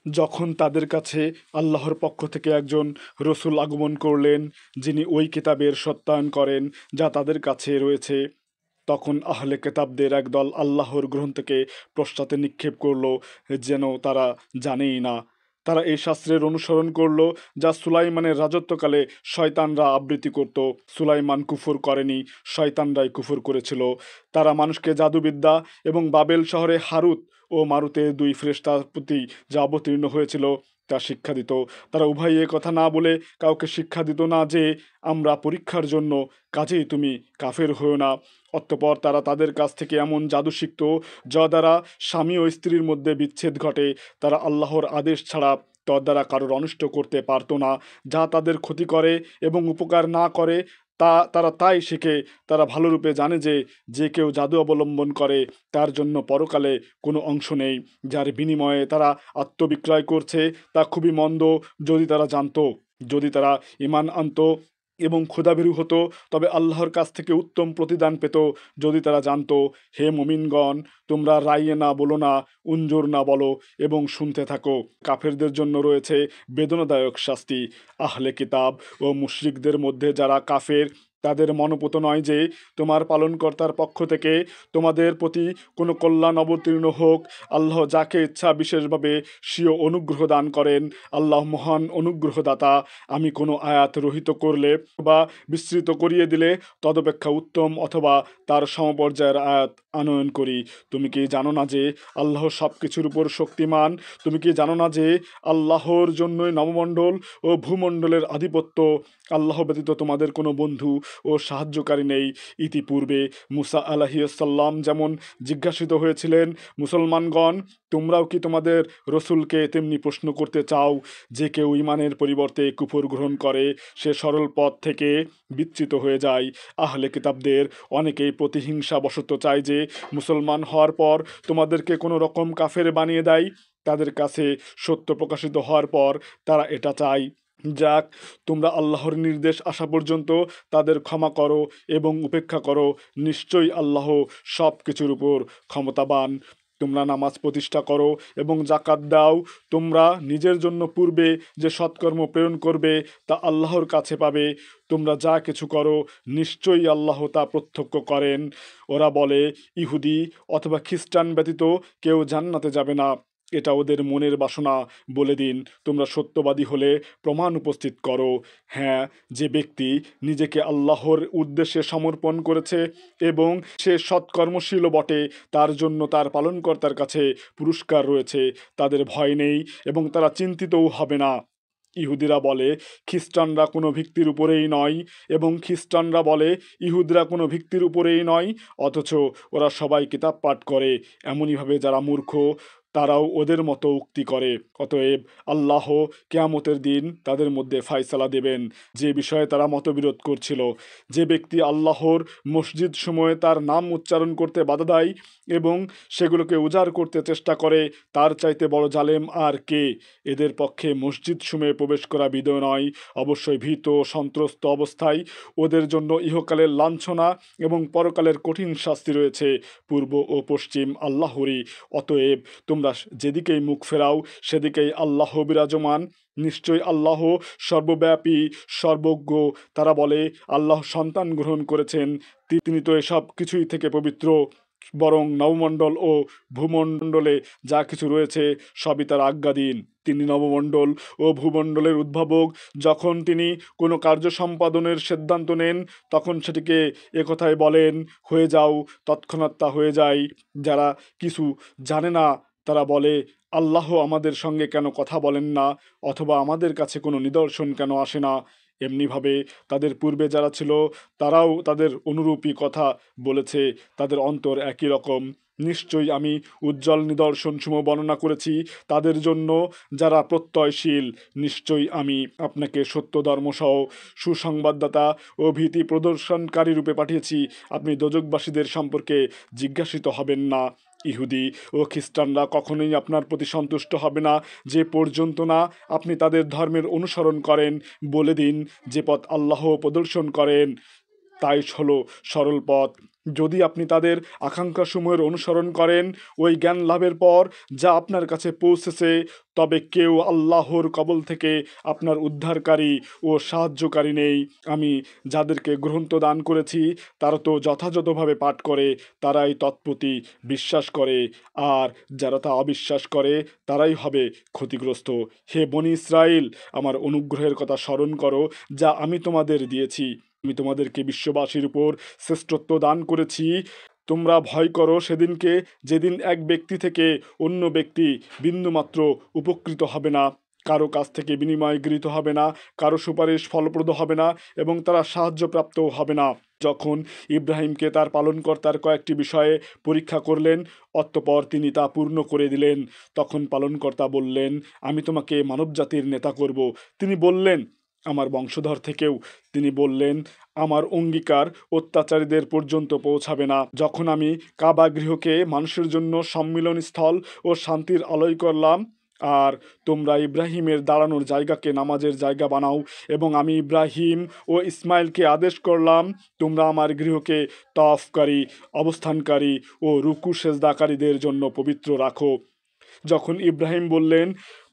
যখন তাদের কাছে আল্লাহর পক্ষ থেকে একজন রসূল আগমন করলেন, যিনি ওই কিতাবের সত্যায়ন করেন যা তাদের কাছে রয়েছে, তখন আহলে কেতাবদের একদল আল্লাহর গ্রন্থকে পশ্চাতে নিক্ষেপ করলো, যেন তারা জানেই না। তারা এই শাস্ত্রের অনুসরণ করলো যা সুলাইমানের রাজত্বকালে শয়তানরা আবৃত্তি করত। সুলাইমান কুফর করেনি, শয়তানরাই কুফর করেছিল। তারা মানুষকে জাদুবিদ্যা এবং বাবেল শহরে হারুত ও মারুতের দুই ফেরেশতার প্রতি যা অবতীর্ণ হয়েছিল তা শিক্ষা দিত। তারা উভয়ই এ কথা না বলে কাউকে শিক্ষা দিত না যে আমরা পরীক্ষার জন্য, কাজেই তুমি কাফের হও না। অতঃপর তারা তাদের কাছ থেকে এমন জাদু শিখত যা দ্বারা স্বামী ও স্ত্রীর মধ্যে বিচ্ছেদ ঘটে। তারা আল্লাহর আদেশ ছাড়া তদ্বারা কারোর অনিষ্ট করতে পারতো না। যা তাদের ক্ষতি করে এবং উপকার না করে তারা তাই শিখে। তারা ভালোরূপে জানে যে যে কেউ জাদু অবলম্বন করে তার জন্য পরকালে কোনো অংশ নেই। যার বিনিময়ে তারা আত্মবিক্রয় করছে তা খুবই মন্দ। যদি তারা জানতো, যদি তারা ঈমান আনতো এবং ক্ষুধাভীরু হতো, তবে আল্লাহর কাছ থেকে উত্তম প্রতিদান পেত। যদি তারা জানতো, হে মুমিনগণ, তোমরা রাইয়ে না বলো না, উঞ্জুর না বলো এবং শুনতে থাকো। কাফেরদের জন্য রয়েছে বেদনাদায়ক শাস্তি। আহলে কিতাব ও মুশরিকদের মধ্যে যারা কাফের, তাদের মনোপুত নয় যে তোমার পালনকর্তার পক্ষ থেকে তোমাদের প্রতি কোনো কল্যাণ অবতীর্ণ হোক। আল্লাহ যাকে ইচ্ছা বিশেষভাবে স্বীয় অনুগ্রহ দান করেন। আল্লাহ মহান অনুগ্রহদাতা। আমি কোনো আয়াত রহিত করলে বা বিস্তৃত করিয়ে দিলে তদপেক্ষা উত্তম অথবা তার সমপর্যায়ের আয়াত আনয়ন করি। তুমি কি জানো না যে আল্লাহ সব কিছুর উপর শক্তিমান? তুমি কি জানো না যে আল্লাহর জন্যই নবমণ্ডল ও ভূমণ্ডলের আধিপত্য? আল্লাহ ব্যতীত তোমাদের কোনো বন্ধু ও সাহায্যকারী নেই। ইতিপূর্বে মুসা আলাইহিসসালাম যেমন জিজ্ঞাসিত হয়েছিলেন, মুসলমানগণ, তোমরাও কি তোমাদের রসুলকে তেমনি প্রশ্ন করতে চাও? যে কেউ ঈমানের পরিবর্তে কুফর গ্রহণ করে সে সরল পথ থেকে বিচ্যুত হয়ে যায়। আহলে কিতাবদের অনেকেই প্রতিহিংসা বশত চায় যে মুসলমান হওয়ার পর তোমাদেরকে কোনো রকম কাফের বানিয়ে দেয়। তাদের কাছে সত্য প্রকাশিত হওয়ার পর তারা এটা চায়। যাক, তোমরা আল্লাহর নির্দেশ আসা পর্যন্ত তাদের ক্ষমা করো এবং উপেক্ষা করো। নিশ্চয়ই আল্লাহ সব কিছুর উপর ক্ষমতাবান। তোমরা নামাজ প্রতিষ্ঠা করো এবং জাকাত দাও। তোমরা নিজের জন্য পূর্বে যে সৎকর্ম প্রেরণ করবে তা আল্লাহর কাছে পাবে। তোমরা যা কিছু করো নিশ্চয়ই আল্লাহ তা প্রত্যক্ষ করেন। ওরা বলে, ইহুদি অথবা খ্রিস্টান ব্যতীত কেউ জান্নাতে যাবে না। এটা ওদের মনের বাসনা। বলে দিন, তোমরা সত্যবাদী হলে প্রমাণ উপস্থিত করো। হ্যাঁ, যে ব্যক্তি নিজেকে আল্লাহর উদ্দেশ্যে সমর্পণ করেছে এবং সে সৎকর্মশীল বটে, তার জন্য তার পালনকর্তার কাছে পুরস্কার রয়েছে। তাদের ভয় নেই এবং তারা চিন্তিতও হবে না। ইহুদিরা বলে খ্রিস্টানরা কোনো ভিত্তির উপরেই নয় এবং খ্রিস্টানরা বলে ইহুদিরা কোনো ভিত্তির উপরেই নয়, অথচ ওরা সবাই কিতাব পাঠ করে। এমনইভাবে যারা মূর্খ তারাও ওদের মতো উক্তি করে। অতএব আল্লাহ কেয়ামতের দিন তাদের মধ্যে ফায়সালা দেবেন যে বিষয়ে তারা মতবিরোধ করছিল। যে ব্যক্তি আল্লাহর মসজিদ সময়ে তার নাম উচ্চারণ করতে বাধা দেয় এবং সেগুলোকে উজাড় করতে চেষ্টা করে, তার চাইতে বড় জালেম আর কে? এদের পক্ষে মসজিদ সময়ে প্রবেশ করা বিদয় নয়। অবশ্যই ভীত সন্ত্রস্ত অবস্থায় ওদের জন্য ইহকালের লাঞ্ছনা এবং পরকালের কঠিন শাস্তি রয়েছে। পূর্ব ও পশ্চিম আল্লাহরই। অতএব তোমরা যেদিকেই মুখ ফেরাও সেদিকেই আল্লাহ বিরাজমান। নিশ্চয়ই আল্লাহ সর্বব্যাপী, সর্বজ্ঞ। তারা বলে আল্লাহ সন্তান গ্রহণ করেছেন। তিনি তো এসব কিছুই থেকে পবিত্র। বরং নবমণ্ডল ও ভূমণ্ডলে যা কিছু রয়েছে সবই তার আজ্ঞাধীন। তিনি নবমণ্ডল ও ভূমণ্ডলের উদ্ভাবক। যখন তিনি কোনো কার্য সম্পাদনের সিদ্ধান্ত নেন তখন সেটিকে একথায় বলেন, হয়ে যাও, তৎক্ষণাৎ তা হয়ে যায়। যারা কিছু জানে না তারা বলে, আল্লাহ আমাদের সঙ্গে কেন কথা বলেন না, অথবা আমাদের কাছে কোনো নিদর্শন কেন আসে না? এমনিভাবে তাদের পূর্বে যারা ছিল তারাও তাদের অনুরূপী কথা বলেছে। তাদের অন্তর একই রকম। নিশ্চয়ই আমি উজ্জ্বল নিদর্শনসমূহ বর্ণনা করেছি তাদের জন্য যারা প্রত্যয়শীল। নিশ্চয়ই আমি আপনাকে সত্য ধর্মসহ সুসংবাদদাতা ও ভীতি প্রদর্শনকারী রূপে পাঠিয়েছি। আপনি দোজকবাসীদের সম্পর্কে জিজ্ঞাসিত হবেন না। ইহুদি ও খ্রিস্টানরা কখনোই আপনার প্রতি সন্তুষ্ট হবে না যে পর্যন্ত না আপনি তাদের ধর্মের অনুসরণ করেন। বলে দিন, যে পথ আল্লাহ প্রদর্শন করেন তাই হলো সরল পথ। যদি আপনি তাদের আকাঙ্ক্ষাসমূহের অনুসরণ করেন ওই জ্ঞান লাভের পর যা আপনার কাছে পৌঁছেছে, তবে কেউ আল্লাহর কবল থেকে আপনার উদ্ধারকারী ও সাহায্যকারী নেই। আমি যাদেরকে গ্রন্থ দান করেছি তারা তো যথাযথভাবে পাঠ করে, তারাই তৎপ্রতি বিশ্বাস করে, আর যারা তা অবিশ্বাস করে তারাই হবে ক্ষতিগ্রস্ত। হে বনি ইসরাইল, আমার অনুগ্রহের কথা স্মরণ করো যা আমি তোমাদের দিয়েছি। আমি তোমাদেরকে বিশ্ববাসীর উপর শ্রেষ্ঠত্ব দান করেছি। তোমরা ভয় করো সেদিনকে, যেদিন এক ব্যক্তি থেকে অন্য ব্যক্তি বিন্দুমাত্র উপকৃত হবে না, কারো কাছ থেকে বিনিময় গৃহীত হবে না, কারো সুপারিশ ফলপ্রদ হবে না, এবং তারা সাহায্যপ্রাপ্তও হবে না। যখন ইব্রাহিমকে তার পালনকর্তার কয়েকটি বিষয়ে পরীক্ষা করলেন, অতঃপর তিনি তা পূর্ণ করে দিলেন, তখন পালনকর্তা বললেন, আমি তোমাকে মানবজাতির নেতা করব। তিনি বললেন, আমার বংশধর থেকেও। তিনি বললেন, আমার অঙ্গীকার অত্যাচারীদের পর্যন্ত পৌঁছাবে না। যখন আমি কাবা গৃহকে মানুষের জন্য সম্মিলন স্থল ও শান্তির আলয় করলাম, আর তোমরা ইব্রাহিমের দাঁড়ানোর জায়গাকে নামাজের জায়গা বানাও, এবং আমি ইব্রাহিম ও ইসমাইলকে আদেশ করলাম, তোমরা আমার গৃহকে তওয়াফকারী, অবস্থানকারী ও রুকু সেজদাকারীদের জন্য পবিত্র রাখো। যখন ইব্রাহিম বললেন,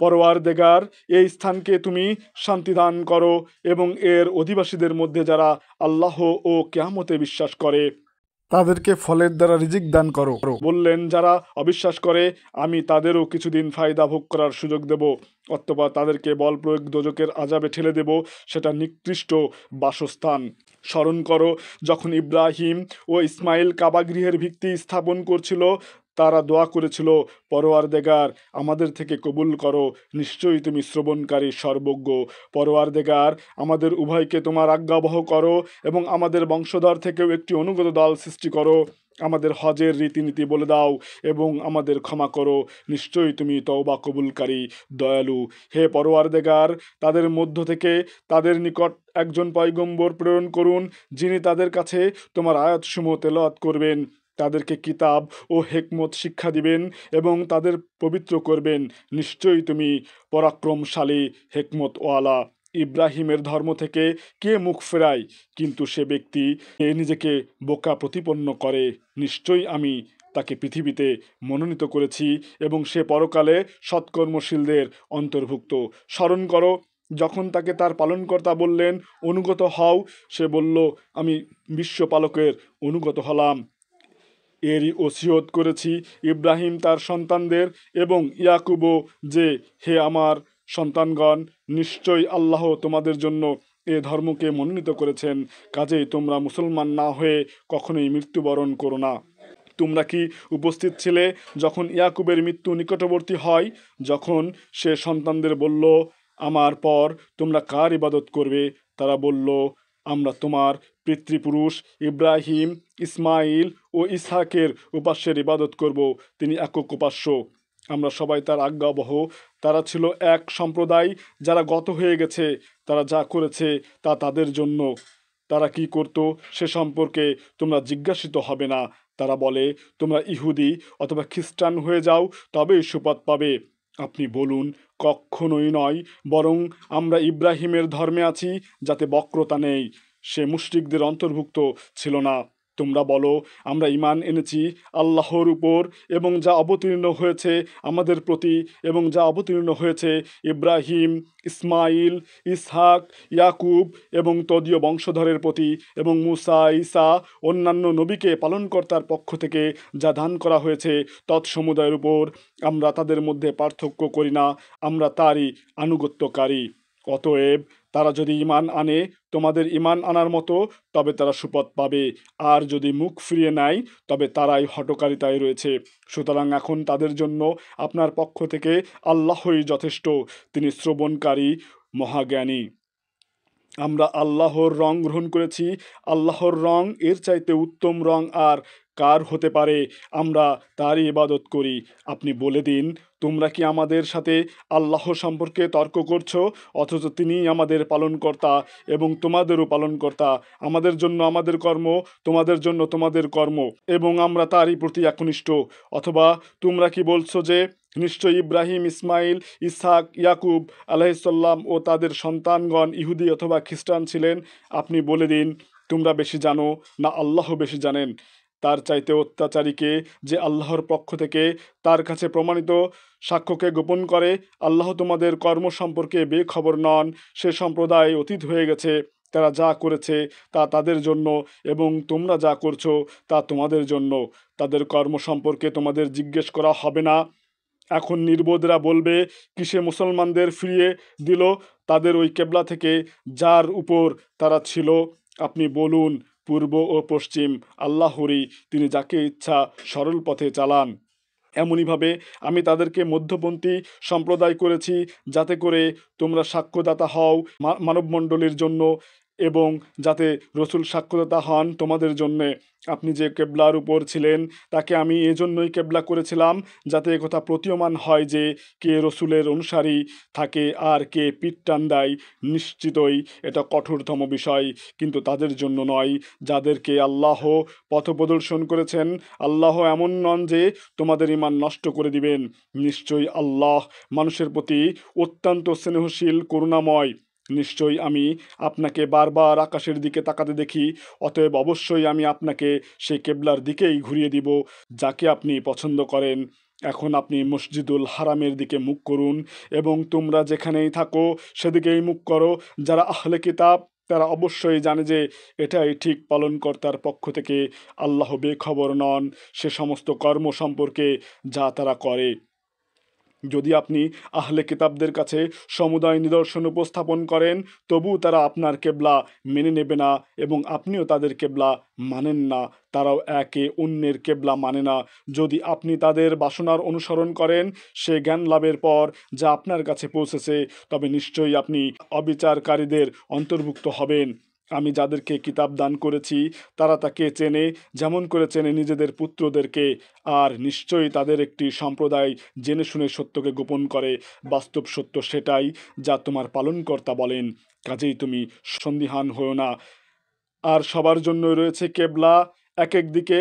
পরওয়ারদেগার, এই স্থানকে তুমি শান্তিদান করো এবং এর অধিবাসীদের মধ্যে যারা আল্লাহ ও কিয়ামতে বিশ্বাস করে তাদেরকে ফলের দ্বারা রিজিক দান করো। বললেন, যারা অবিশ্বাস করে আমি তাদেরও কিছুদিন ফায়দা ভোগ করার সুযোগ দেব, অথবা তাদেরকে বল প্রয়োগ দোজকের আযাবে ঠেলে দেব, সেটা নিকৃষ্ট বাসস্থান। স্মরণ করো যখন ইব্রাহিম ও ইসমাইল কাবাগৃহের ভিত্তি স্থাপন করছিল, তারা দোয়া করেছিল, পরওয়ারদেগার, আমাদের থেকে কবুল করো, নিশ্চয়ই তুমি শ্রবণকারী সর্বজ্ঞ। পরওয়ারদেগার, আমাদের উভয়কে তোমার আজ্ঞাবহ করো এবং আমাদের বংশধর থেকেও একটি অনুগত দল সৃষ্টি করো। আমাদের হজের রীতিনীতি বলে দাও এবং আমাদের ক্ষমা করো, নিশ্চয়ই তুমি তওবা কবুলকারী, দয়ালু। হে পরওয়ারদেগার, তাদের মধ্য থেকে তাদের নিকট একজন পয়গম্বর প্রেরণ করুন, যিনি তাদের কাছে তোমার আয়াতসমূহ তেলাওয়াত করবেন, তাদেরকে কিতাব ও হেকমত শিক্ষা দিবেন এবং তাদের পবিত্র করবেন। নিশ্চয়ই তুমি পরাক্রমশালী, হেকমতওয়ালা। ইব্রাহিমের ধর্ম থেকে কে মুখ ফেরায়, কিন্তু সে ব্যক্তি নিজেকে বোকা প্রতিপন্ন করে। নিশ্চয়ই আমি তাকে পৃথিবীতে মনোনীত করেছি এবং সে পরকালে সৎকর্মশীলদের অন্তর্ভুক্ত। স্মরণ করো যখন তাকে তার পালনকর্তা বললেন, অনুগত হও, সে বলল, আমি বিশ্বপালকের অনুগত হলাম। এরই ওসিয়ত করেছি ইব্রাহিম তার সন্তানদের এবং ইয়াকুবও যে, হে আমার সন্তানগণ, নিশ্চয়ই আল্লাহ তোমাদের জন্য এ ধর্মকে মনোনীত করেছেন, কাজেই তোমরা মুসলমান না হয়ে কখনোই মৃত্যুবরণ করো না। তোমরা কি উপস্থিত ছিলে যখন ইয়াকুবের মৃত্যু নিকটবর্তী হয়, যখন সে সন্তানদের বলল, আমার পর তোমরা কার ইবাদত করবে? তারা বলল, আমরা তোমার পিতৃপুরুষ ইব্রাহিম, ইসমাইল ও ইসহাকের উপাস্যের ইবাদত করব। তিনি একক উপাস্য, আমরা সবাই তার আজ্ঞাবহ। তারা ছিল এক সম্প্রদায় যারা গত হয়ে গেছে, তারা যা করেছে তা তাদের জন্য। তারা কি করত সে সম্পর্কে তোমরা জিজ্ঞাসিত হবে না। তারা বলে, তোমরা ইহুদি অথবা খ্রিস্টান হয়ে যাও, তবেই সুপথ পাবে। আপনি বলুন, কখনোই নয়, বরং আমরা ইব্রাহিমের ধর্মে আছি, যাতে বক্রতা নেই। সে মুশরিকদের অন্তর্ভুক্ত ছিল না। তোমরা বলো, আমরা ঈমান এনেছি আল্লাহর উপর এবং যা অবতীর্ণ হয়েছে আমাদের প্রতি, এবং যা অবতীর্ণ হয়েছে ইব্রাহিম, ইসমাইল, ইসহাক, ইয়াকুব এবং তদীয় বংশধরের প্রতি, এবং মুসা, ঈসা, অন্যান্য নবীকে পালনকর্তার পক্ষ থেকে যা দান করা হয়েছে তৎসমুদায়ের উপর। আমরা তাদের মধ্যে পার্থক্য করি না, আমরা তারই আনুগত্যকারী। অতএব তারা যদি ঈমান আনে তোমাদের ঈমান আনার মতো, তবে তারা সুপথ পাবে, আর যদি মুখ ফিরিয়ে নেয় তবে তারাই হঠকারিতায় রয়েছে। সুতরাং এখন তাদের জন্য আপনার পক্ষ থেকে আল্লাহই যথেষ্ট, তিনি শ্রবণকারী, মহাজ্ঞানী। আমরা আল্লাহর রং গ্রহণ করেছি, আল্লাহর রং এর চাইতে উত্তম রং আর কার হতে পারে? আমরা তারই ইবাদত করি। আপনি বলে দিন, তোমরা কি আমাদের সাথে আল্লাহ সম্পর্কে তর্ক করছো, অথচ তিনিই আমাদের পালনকর্তা এবং তোমাদেরও পালনকর্তা। আমাদের জন্য আমাদের কর্ম, তোমাদের জন্য তোমাদের কর্ম, এবং আমরা তারই প্রতি একনিষ্ঠ। অথবা তোমরা কি বলছো যে, নিশ্চয়ই ইব্রাহিম, ইসমাইল, ইসহাক, ইয়াকুব আলাইহিসসালাম ও তাদের সন্তানগণ ইহুদি অথবা খ্রিস্টান ছিলেন? আপনি বলে দিন, তোমরা বেশি জানো না আল্লাহ বেশি জানেন? তার চাইতে অত্যাচারীকে যে আল্লাহর পক্ষ থেকে তার কাছে প্রমাণিত সাক্ষ্যকে গোপন করে। আল্লাহ তোমাদের কর্ম সম্পর্কে বেখবর নন। সে সম্প্রদায় অতীত হয়ে গেছে। তারা যা করেছে তা তাদের জন্য, এবং তোমরা যা করছো তা তোমাদের জন্য। তাদের কর্ম সম্পর্কে তোমাদের জিজ্ঞেস করা হবে না। এখন নির্বোধরা বলবে, কিসে মুসলমানদের ফিরিয়ে দিল তাদের ওই কেবলা থেকে যার উপর তারা ছিল? আপনি বলুন, পূর্ব ও পশ্চিম আল্লাহরই, তিনি যাকে ইচ্ছা সরল পথে চালান। এমনইভাবে আমি তাদেরকে মধ্যপন্থী সম্প্রদায় করেছি, যাতে করে তোমরা সাক্ষ্যদাতা হও মানবমণ্ডলীর জন্য, এবং যাতে রসুল সাক্ষ্যদাতা হন তোমাদের জন্যে। আপনি যে কেবলার উপর ছিলেন তাকে আমি এজন্যই কেবলা করেছিলাম, যাতে একথা প্রতীয়মান হয় যে কে রসুলের অনুসারী থাকে আর কে পিঠ টান দেয়। নিশ্চিতই এটা কঠোরতম বিষয়, কিন্তু তাদের জন্য নয় যাদেরকে আল্লাহ পথ প্রদর্শন করেছেন। আল্লাহ এমন নন যে তোমাদের ঈমান নষ্ট করে দিবেন। নিশ্চয়ই আল্লাহ মানুষের প্রতি অত্যন্ত স্নেহশীল, করুণাময়। নিশ্চয়ই আমি আপনাকে বারবার আকাশের দিকে তাকাতে দেখি, অতএব অবশ্যই আমি আপনাকে সেই কেবলার দিকেই ঘুরিয়ে দিব যাকে আপনি পছন্দ করেন। এখন আপনি মসজিদুল হারামের দিকে মুখ করুন, এবং তোমরা যেখানেই থাকো সেদিকেই মুখ করো। যারা আহলে কিতাব তারা অবশ্যই জানে যে এটাই ঠিক, পালনকর্তার পক্ষ থেকে আল্লাহ বেখবর নন সে সমস্ত কর্ম সম্পর্কে যা তারা করে। যদি আপনি আহলে কিতাবদের কাছে সমুদায় নিদর্শন উপস্থাপন করেন, তবু তারা আপনার কেবলা মেনে নেবে না, এবং আপনিও তাদের কেবলা মানেন না। তারাও একে অন্যের কেবলা মানে না। যদি আপনি তাদের বাসনার অনুসরণ করেন সে জ্ঞান লাভের পর যা আপনার কাছে পৌঁছেছে, তবে নিশ্চয়ই আপনি অবিচারকারীদের অন্তর্ভুক্ত হবেন। আমি যাদেরকে কিতাব দান করেছি তারা তাকে চেনে, যেমন করে চেনে নিজেদের পুত্রদেরকে। আর নিশ্চয়ই তাদের একটি সম্প্রদায় জেনে শুনে সত্যকে গোপন করে। বাস্তব সত্য সেটাই যা তোমার পালনকর্তা বলেন। কাজেই তুমি সন্দিহান হও না। আর সবার জন্য রয়েছে কেবলা এক এক দিকে,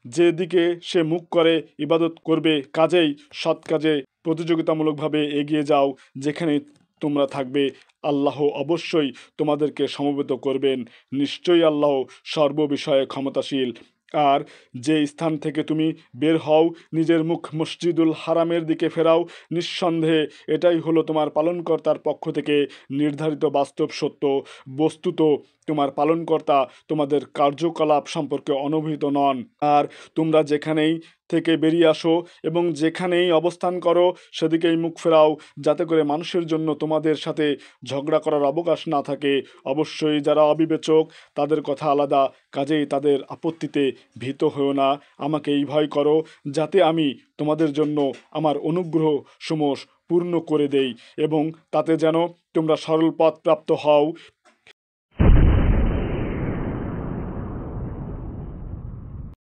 যে দিকে সে মুখ করে ইবাদত করবে। কাজেই সৎ কাজে প্রতিযোগিতামূলকভাবে এগিয়ে যাও। যেখানে তোমরা থাকবে আল্লাহ অবশ্যই তোমাদেরকে সমবেত করবেন। নিশ্চয়ই আল্লাহ সর্ববিষয়ে ক্ষমতাশীল। আর যে স্থান থেকে তুমি বের হও, নিজের মুখ মসজিদুল হারামের দিকে ফেরাও। নিঃসন্দেহে এটাই হলো তোমার পালনকর্তার পক্ষ থেকে নির্ধারিত বাস্তব সত্য। বস্তুত তোমার পালনকর্তা তোমাদের কার্যকলাপ সম্পর্কে অনভিহিত নন। আর তোমরা যেখানেই থেকে বেরিয়ে আসো এবং যেখানেই অবস্থান করো সেদিকেই মুখ ফেরাও, যাতে করে মানুষের জন্য তোমাদের সাথে ঝগড়া করার অবকাশ না থাকে। অবশ্যই যারা অবিবেচক তাদের কথা আলাদা, কাজেই তাদের আপত্তিতে ভীত হও না। আমাকেই ভয় করো, যাতে আমি তোমাদের জন্য আমার অনুগ্রহ সমূহ পূর্ণ করে দেই, এবং তাতে যেন তোমরা সরল পথ প্রাপ্ত হও।